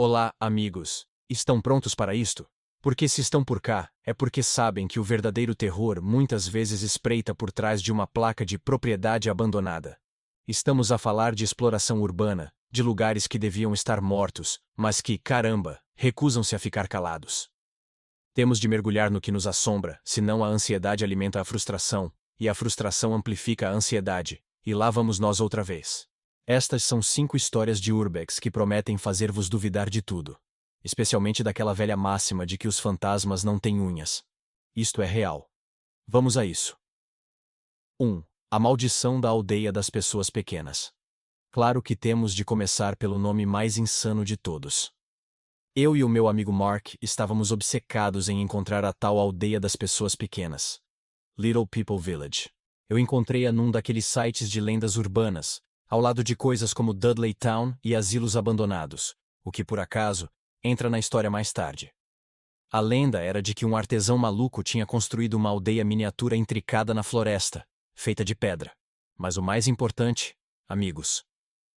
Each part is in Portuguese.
Olá, amigos. Estão prontos para isto? Porque se estão por cá, é porque sabem que o verdadeiro terror muitas vezes espreita por trás de uma placa de propriedade abandonada. Estamos a falar de exploração urbana, de lugares que deviam estar mortos, mas que, caramba, recusam-se a ficar calados. Temos de mergulhar no que nos assombra, senão a ansiedade alimenta a frustração, e a frustração amplifica a ansiedade, e lá vamos nós outra vez. Estas são 5 histórias de Urbex que prometem fazer-vos duvidar de tudo. Especialmente daquela velha máxima de que os fantasmas não têm unhas. Isto é real. Vamos a isso. 1. A maldição da aldeia das pessoas pequenas. Claro que temos de começar pelo nome mais insano de todos. Eu e o meu amigo Mark estávamos obcecados em encontrar a tal aldeia das pessoas pequenas. Little People Village. Eu encontrei-a num daqueles sites de lendas urbanas, ao lado de coisas como Dudley Town e asilos abandonados, o que, por acaso, entra na história mais tarde. A lenda era de que um artesão maluco tinha construído uma aldeia miniatura intricada na floresta, feita de pedra. Mas o mais importante, amigos,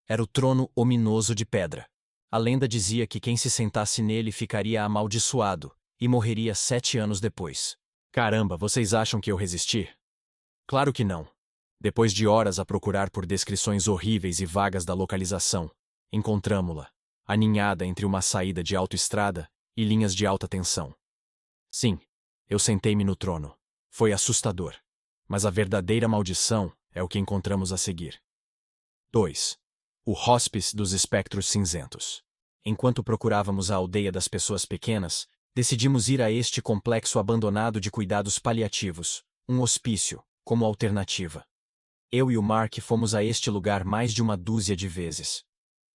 era o trono ominoso de pedra. A lenda dizia que quem se sentasse nele ficaria amaldiçoado e morreria 7 anos depois. Caramba, vocês acham que eu resisti? Claro que não. Depois de horas a procurar por descrições horríveis e vagas da localização, encontramo-la, aninhada entre uma saída de autoestrada e linhas de alta tensão. Sim, eu sentei-me no trono. Foi assustador. Mas a verdadeira maldição é o que encontramos a seguir. 2. O Hospice dos Espectros Cinzentos. Enquanto procurávamos a aldeia das pessoas pequenas, decidimos ir a este complexo abandonado de cuidados paliativos, um hospício, como alternativa. Eu e o Mark fomos a este lugar mais de uma dúzia de vezes.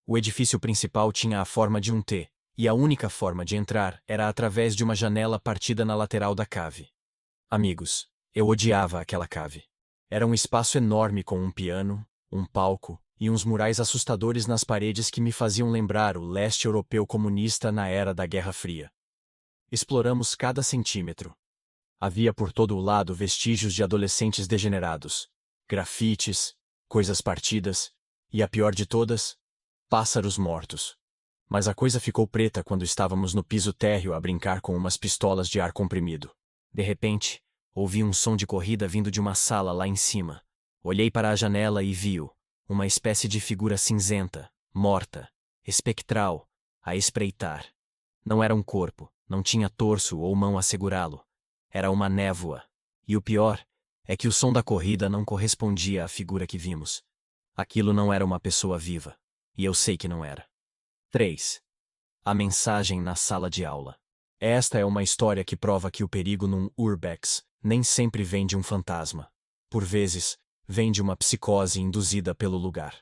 O edifício principal tinha a forma de um T, e a única forma de entrar era através de uma janela partida na lateral da cave. Amigos, eu odiava aquela cave. Era um espaço enorme com um piano, um palco e uns murais assustadores nas paredes que me faziam lembrar o leste europeu comunista na era da Guerra Fria. Exploramos cada centímetro. Havia por todo o lado vestígios de adolescentes degenerados, grafites, coisas partidas, e a pior de todas, pássaros mortos. Mas a coisa ficou preta quando estávamos no piso térreo a brincar com umas pistolas de ar comprimido. De repente, ouvi um som de corrida vindo de uma sala lá em cima. Olhei para a janela e vi-o, uma espécie de figura cinzenta, morta, espectral, a espreitar. Não era um corpo, não tinha torso ou mão a segurá-lo. Era uma névoa. E o pior é que o som da corrida não correspondia à figura que vimos. Aquilo não era uma pessoa viva. E eu sei que não era. 3. A mensagem na sala de aula. Esta é uma história que prova que o perigo num urbex nem sempre vem de um fantasma. Por vezes, vem de uma psicose induzida pelo lugar.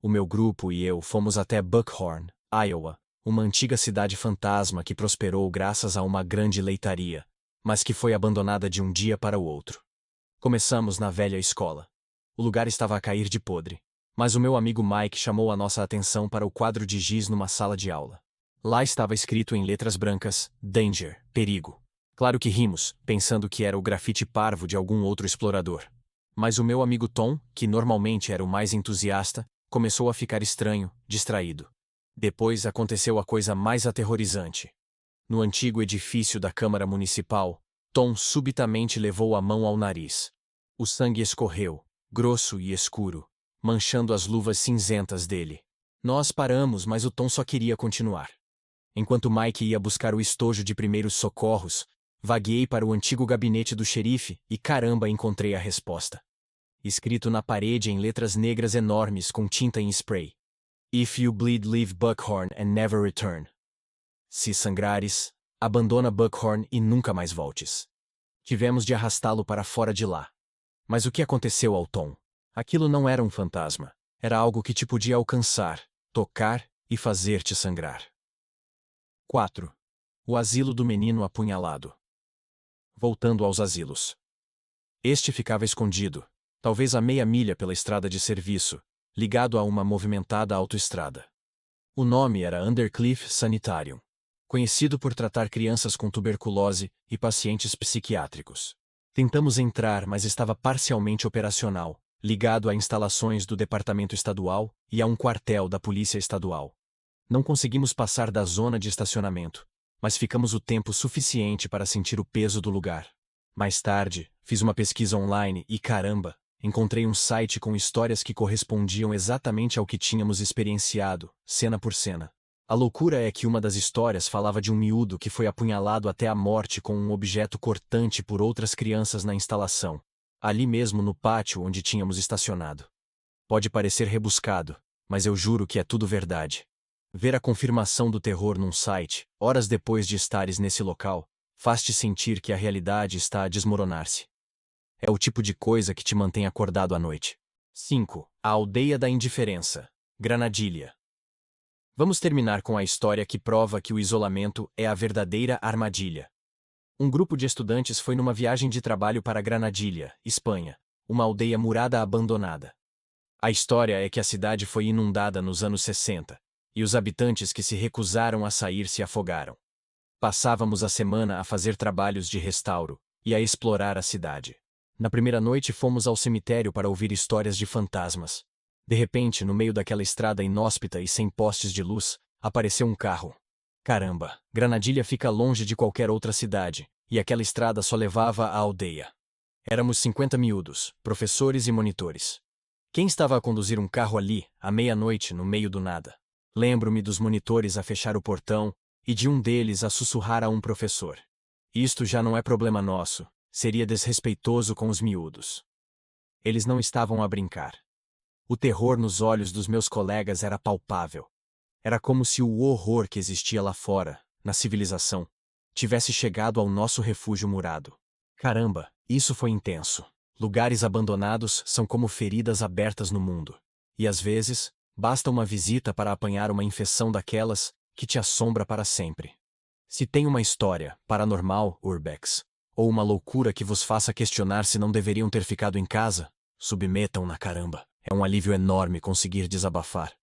O meu grupo e eu fomos até Buckhorn, Iowa, uma antiga cidade fantasma que prosperou graças a uma grande leitaria, mas que foi abandonada de um dia para o outro. Começamos na velha escola. O lugar estava a cair de podre, mas o meu amigo Mike chamou a nossa atenção para o quadro de giz numa sala de aula. Lá estava escrito em letras brancas, Danger, perigo. Claro que rimos, pensando que era o grafite parvo de algum outro explorador. Mas o meu amigo Tom, que normalmente era o mais entusiasta, começou a ficar estranho, distraído. Depois aconteceu a coisa mais aterrorizante. No antigo edifício da Câmara Municipal, Tom subitamente levou a mão ao nariz. O sangue escorreu, grosso e escuro, manchando as luvas cinzentas dele. Nós paramos, mas o Tom só queria continuar. Enquanto Mike ia buscar o estojo de primeiros socorros, vagueei para o antigo gabinete do xerife e caramba encontrei a resposta. Escrito na parede em letras negras enormes com tinta em spray. If you bleed, leave Buckhorn and never return. Se sangrares, abandona Buckhorn e nunca mais voltes. Tivemos de arrastá-lo para fora de lá. Mas o que aconteceu ao Tom? Aquilo não era um fantasma. Era algo que te podia alcançar, tocar e fazer-te sangrar. 4. O asilo do menino apunhalado. Voltando aos asilos. Este ficava escondido, talvez a meia milha pela estrada de serviço, ligado a uma movimentada autoestrada. O nome era Undercliff Sanitarium, conhecido por tratar crianças com tuberculose e pacientes psiquiátricos. Tentamos entrar, mas estava parcialmente operacional, ligado a instalações do Departamento Estadual e a um quartel da Polícia Estadual. Não conseguimos passar da zona de estacionamento, mas ficamos o tempo suficiente para sentir o peso do lugar. Mais tarde, fiz uma pesquisa online e, caramba, encontrei um site com histórias que correspondiam exatamente ao que tínhamos experienciado, cena por cena. A loucura é que uma das histórias falava de um miúdo que foi apunhalado até a morte com um objeto cortante por outras crianças na instalação, ali mesmo no pátio onde tínhamos estacionado. Pode parecer rebuscado, mas eu juro que é tudo verdade. Ver a confirmação do terror num site, horas depois de estares nesse local, faz-te sentir que a realidade está a desmoronar-se. É o tipo de coisa que te mantém acordado à noite. 5. A Aldeia da Indiferença, Granadilha. Vamos terminar com a história que prova que o isolamento é a verdadeira armadilha. Um grupo de estudantes foi numa viagem de trabalho para Granadilha, Espanha, uma aldeia murada abandonada. A história é que a cidade foi inundada nos anos 60, e os habitantes que se recusaram a sair se afogaram. Passávamos a semana a fazer trabalhos de restauro e a explorar a cidade. Na primeira noite fomos ao cemitério para ouvir histórias de fantasmas. De repente, no meio daquela estrada inóspita e sem postes de luz, apareceu um carro. Caramba, Granadilha fica longe de qualquer outra cidade, e aquela estrada só levava à aldeia. Éramos 50 miúdos, professores e monitores. Quem estava a conduzir um carro ali, à meia-noite, no meio do nada? Lembro-me dos monitores a fechar o portão e de um deles a sussurrar a um professor. Isto já não é problema nosso, seria desrespeitoso com os miúdos. Eles não estavam a brincar. O terror nos olhos dos meus colegas era palpável. Era como se o horror que existia lá fora, na civilização, tivesse chegado ao nosso refúgio murado. Caramba, isso foi intenso. Lugares abandonados são como feridas abertas no mundo. E às vezes, basta uma visita para apanhar uma infecção daquelas que te assombra para sempre. Se tem uma história paranormal, urbex, ou uma loucura que vos faça questionar se não deveriam ter ficado em casa, submetam na caramba. É um alívio enorme conseguir desabafar.